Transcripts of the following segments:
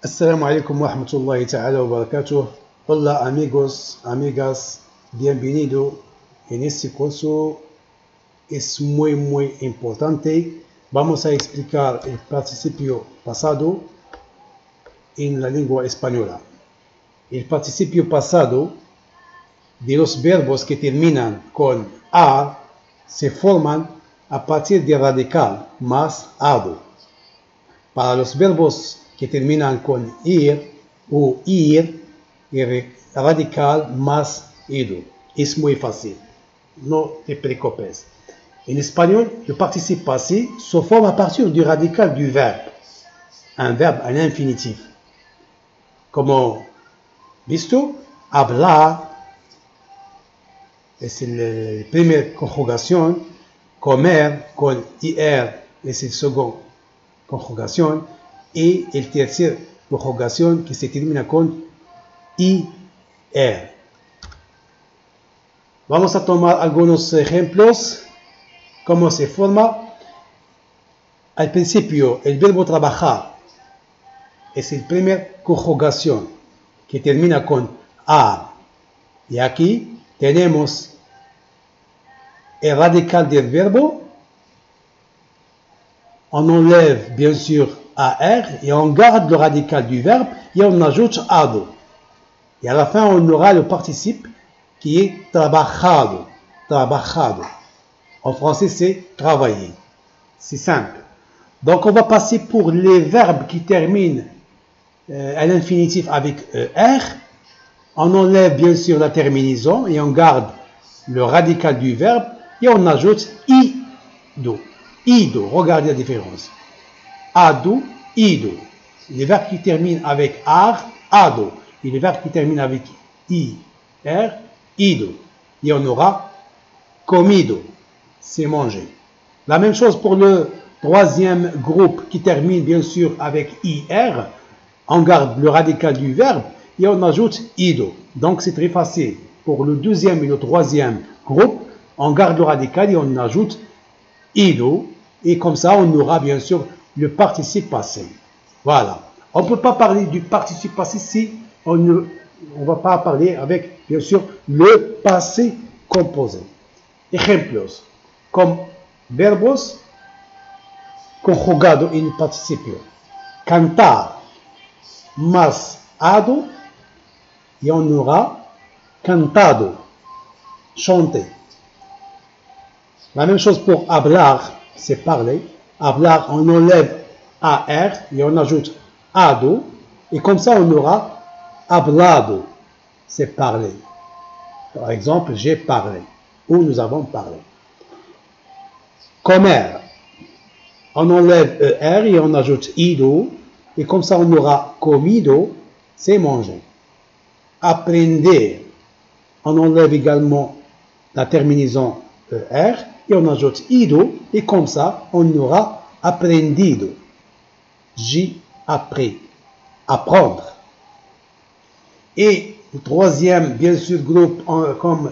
Assalamu alaikum wa rahmatullahi ta'ala wa barakatuh. Hola amigos, amigas, bienvenido. En este curso es muy importante. Vamos a explicar el participio pasado en la lengua española. El participio pasado de los verbos que terminan con ar se forman a partir del radical más ado. Para los verbos que terminan con ir o ir, el radical más ido. Es muy fácil, no te preocupes. En espagnol, le participe passé se forme à partir du radical du verbe. Un verbe à l'infinitif. Como, visto, hablar, es la primera conjugación. Comer, con ir, es la segunda conjugación. Y el tercer conjugación que se termina con IR. Vamos a tomar algunos ejemplos. ¿Cómo se forma? Al principio, el verbo trabajar es la primera conjugación que termina con AR. Y aquí tenemos el radical del verbo. On enlève bien sûr AR et on garde le radical du verbe et on ajoute ado. Et à la fin, on aura le participe qui est trabajado. Trabajado. En français, c'est travailler. C'est simple. Donc, on va passer pour les verbes qui terminent à l'infinitif avec ER. On enlève bien sûr la terminaison et on garde le radical du verbe et on ajoute ido. Ido, regardez la différence. Ado, ido. Les verbes qui terminent avec ar, ado. Et les verbes qui terminent avec ir, ido. Et on aura comido, c'est manger. La même chose pour le troisième groupe qui termine bien sûr avec ir. On garde le radical du verbe et on ajoute ido. Donc c'est très facile. Pour le deuxième et le troisième groupe, on garde le radical et on ajoute ido. Et comme ça, on aura bien sûr le participe passé. Voilà. On ne peut pas parler du participe passé si on ne va pas parler avec, bien sûr, le passé composé. Ejemplos. Comme verbos conjugado en participio. Cantar más ado et on aura cantado. Chanter. La même chose pour hablar. C'est parler. Hablar, on enlève AR et on ajoute ado. Et comme ça, on aura hablado. C'est parler. Par exemple, j'ai parlé. Ou nous avons parlé. Comer. On enlève ER et on ajoute ido. Et comme ça, on aura comido. C'est manger. Aprender. On enlève également la terminaison ER. Et on ajoute ido, et comme ça, on aura aprendido. J'ai appris. Apprendre. Et le troisième, bien sûr, groupe comme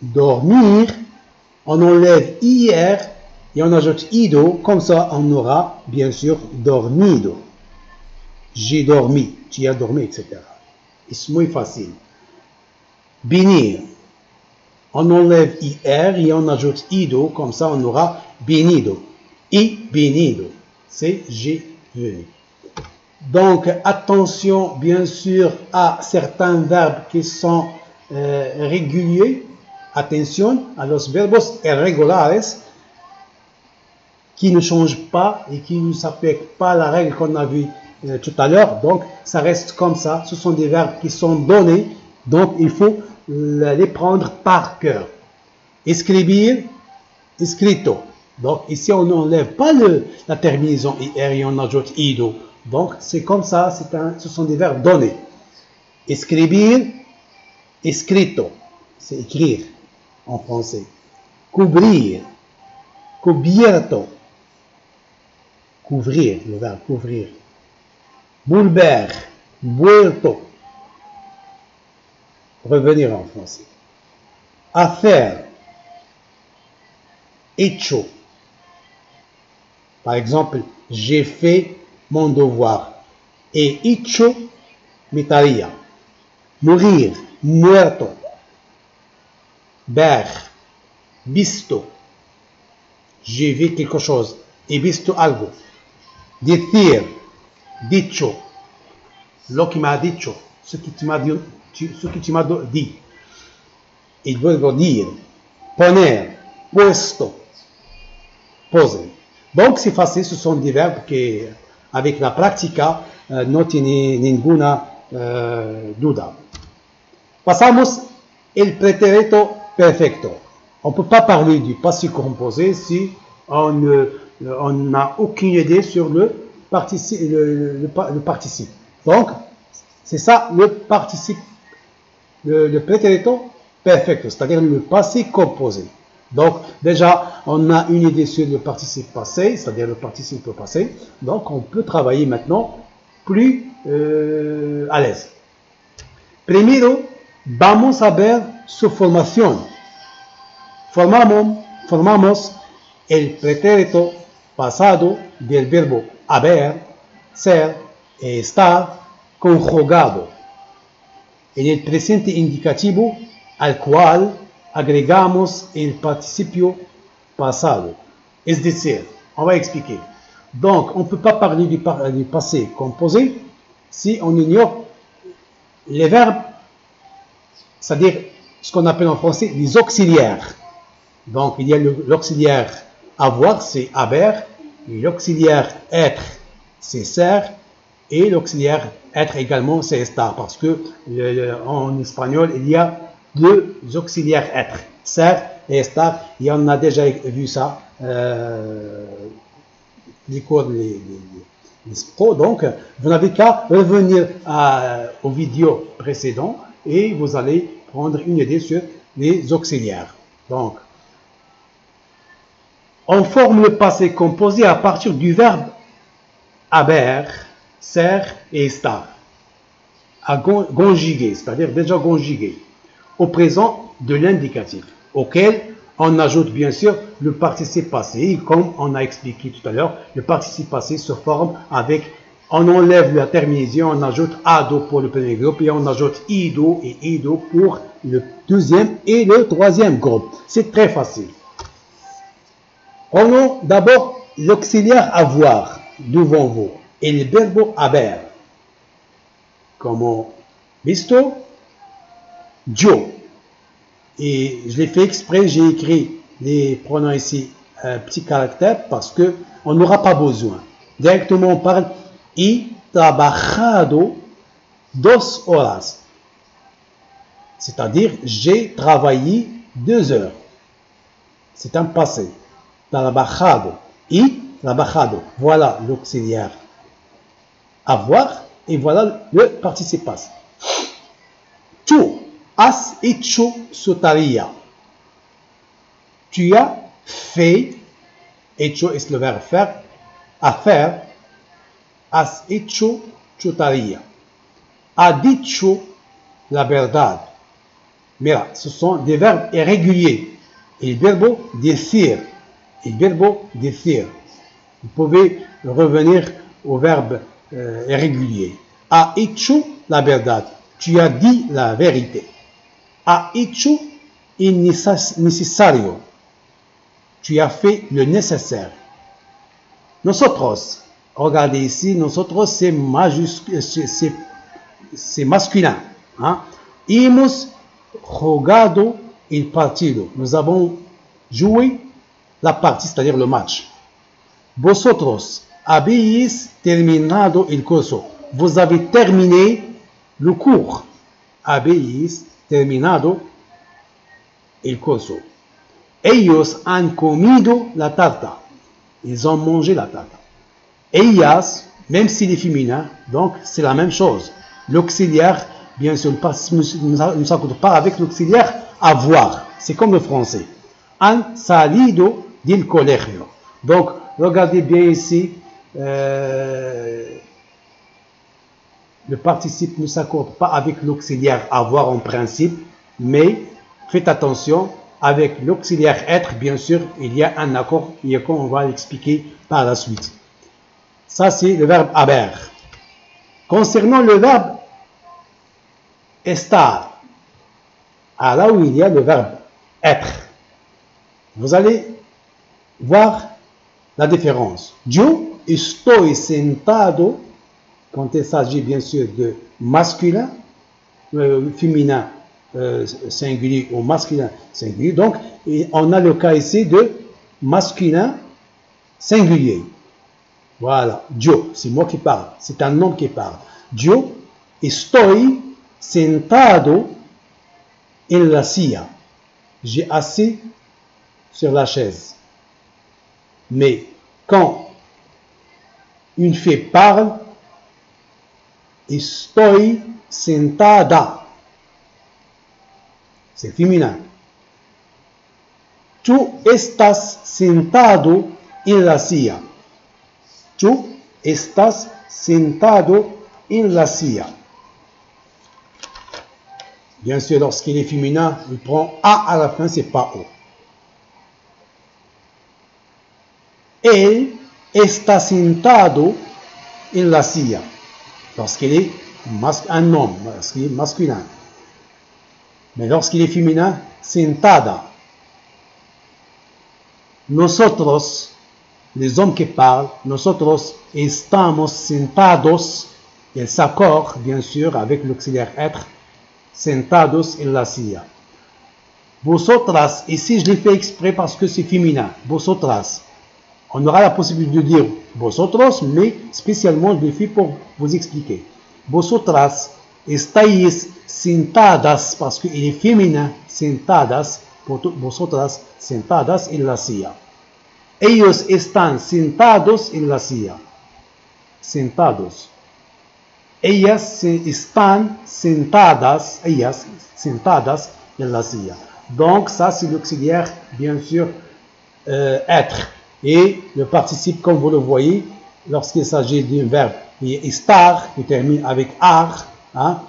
dormir, on enlève ir et on ajoute ido, comme ça, on aura, bien sûr, dormido. J'ai dormi, tu as dormi, etc. C'est muy facile. Venir. On enlève IR et on ajoute ido, comme ça on aura venido. Y venido, c'est j'ai venu. Donc attention bien sûr à certains verbes qui sont réguliers. Attention à los verbos irregulares qui ne changent pas et qui ne s'appliquent pas à la règle qu'on a vue tout à l'heure. Donc ça reste comme ça. Ce sont des verbes qui sont donnés. Donc il faut les prendre par cœur. Escribir, escrito. Donc ici on n'enlève pas la terminaison IR et on ajoute ido. Donc c'est comme ça, ce sont des verbes donnés. Escribir, escrito. C'est écrire en français. Cubrir, cubierto. Couvrir, le verbe couvrir. Volver, vuelto. Revenir en français. Hacer, hecho. Par exemple, j'ai fait mon devoir. He hecho mi tarea. Mourir, muerto. Ver, visto. J'ai vu quelque chose. He visto algo. Decir, dicho. Lo que m'a dicho. Ce que tu m'as dit. Il veut dire. Poner, puesto. Poser. Donc c'est facile, ce sont des verbes qui, avec la práctica, no tiene ninguna duda. Pasamos el pretérito perfecto. On ne peut pas parler du passé composé si on n'a aucune idée sur le participe. Donc, c'est ça le participe, le pretérito perfecto, c'est-à-dire le passé composé. Donc, déjà, on a une idée sur le participe passé, c'est-à-dire le participe passé. Donc, on peut travailler maintenant plus à l'aise. Primero, vamos a ver su formación. Formamos el pretérito pasado del verbo haber, ser y estar conjugado en el presente indicativo al cual agregamos el participio pasado. Es decir, on va expliquer. Donc, on ne peut pas parler du passé composé si on ignore les verbes, c'est-à-dire ce qu'on appelle en français les auxiliaires. Donc, il y a l'auxiliaire avoir, c'est haber, l'auxiliaire être, c'est ser, et l'auxiliaire être également, c'est estar, parce que en espagnol, il y a deux auxiliaires être, ser et estar, et on a déjà vu ça, les cours, les pros. Donc, vous n'avez qu'à revenir aux vidéos précédentes et vous allez prendre une idée sur les auxiliaires. Donc, on forme le passé composé à partir du verbe haber, ser et estar, à conjuguer, c'est-à-dire déjà conjugué, au présent de l'indicatif, auquel on ajoute bien sûr le participe passé. Et comme on a expliqué tout à l'heure, le participe passé se forme avec, on enlève la terminaison, on ajoute ado pour le premier groupe et on ajoute ido et ido pour le deuxième et le troisième groupe. C'est très facile. Prenons d'abord l'auxiliaire avoir devant vous et le verbe haber. Como visto, yo. Et je l'ai fait exprès, j'ai écrit les pronoms ici, petit caractère, parce que on n'aura pas besoin. Directement, on parle y trabajado 2 horas. C'est-à-dire, j'ai travaillé 2 heures. C'est un passé. Trabajado. Y trabajado. Voilà l'auxiliaire avoir et voilà le participe passé. Tu has hecho su tarea. Tu as fait. Hecho es le verbe faire. À faire. Has hecho tu tarea. Ha dicho la verdad. Mira, ce sont des verbes irréguliers. El verbo decir. El verbo decir. Vous pouvez revenir au verbe irrégulier. Ha hecho la verdad. Tu as dit la vérité. Ha hecho el necesario. Tu as fait le nécessaire. Nosotros. Regardez ici, nosotros c'est majuscule, c'est masculin. Hein? Hemos jugado el partido. Nous avons joué la partie, c'est-à-dire le match. Vosotros habéis terminado el curso. Vous avez terminé le cours. Habéis terminado el curso. Ellos han comido la tarta. Ils ont mangé la tarta. Ellas, même s'il est féminin, donc c'est la même chose. L'auxiliaire, bien sûr, ne s'accorde pas avec l'auxiliaire avoir. C'est comme le français. Han salido del colegio. Donc, regardez bien ici, le participe ne s'accorde pas avec l'auxiliaire avoir en principe, mais faites attention, avec l'auxiliaire être, bien sûr, il y a un accord, et on va l'expliquer par la suite. Ça, c'est le verbe haber. Concernant le verbe estar, là où il y a le verbe être, vous allez voir la différence. Yo estoy sentado, quand il s'agit bien sûr de masculin, féminin singulier ou masculin singulier. Donc, on a le cas ici de masculin singulier. Voilà, yo, c'est moi qui parle, c'est un homme qui parle. Yo estoy sentado en la silla. J'ai assis sur la chaise. Mais quand une fille parle, estoy sentada. C'est féminin. Tu estás sentado en la silla. Tu estás sentado en la silla. Bien sûr, lorsqu'il est féminin, il prend A à la fin, c'est pas O. Él está sentado en la silla. Lorsqu'il est un homme, lorsqu'il est masculin. Mais lorsqu'il est féminin, sentada. Nosotros, les hommes qui parlent, nosotros estamos sentados, il s'accorde bien sûr avec l'auxiliaire être, sentados en la silla. Vosotras, ici je l'ai fait exprès parce que c'est féminin, vosotras. On aura la possibilité de dire vosotros, mais spécialement je l'ai fait pour vous expliquer. Vosotras estáis sentadas, parce qu'il est féminin, sentadas, vosotras sentadas en la silla. Ellos están sentados en la silla. Sentados. Ellas están sentadas, en la silla. Donc ça c'est l'auxiliaire, bien sûr, être. Et le participe, comme vous le voyez, lorsqu'il s'agit d'un verbe estar, qui termine avec ar, hein,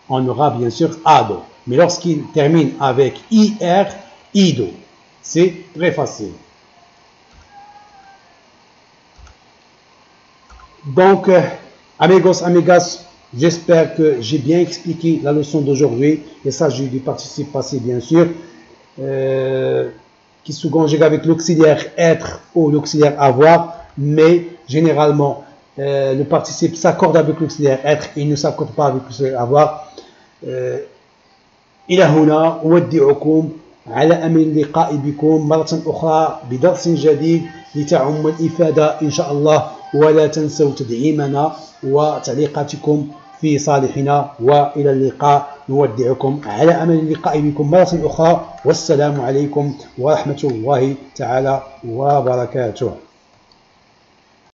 on aura bien sûr ado. Mais lorsqu'il termine avec ir, ido. C'est très facile. Donc, amigos, amigas, j'espère que j'ai bien expliqué la leçon d'aujourd'hui. Il s'agit du participe passé, bien sûr, qui se conjugue avec l'auxiliaire être ou l'auxiliaire avoir, mais généralement, le participe s'accorde avec l'auxiliaire être et ne s'accorde pas avec l'auxiliaire avoir. إلى هنا أودعكم على أمل اللقاء بكم مرة أخرى بدرس جديد لتعم الإفادة إن شاء الله. ولا تنسوا تدعيمنا وتعليقاتكم في صالحنا، وإلى اللقاء. نودعكم على أمل اللقاء بكم مرة أخرى، والسلام عليكم ورحمة الله تعالى وبركاته.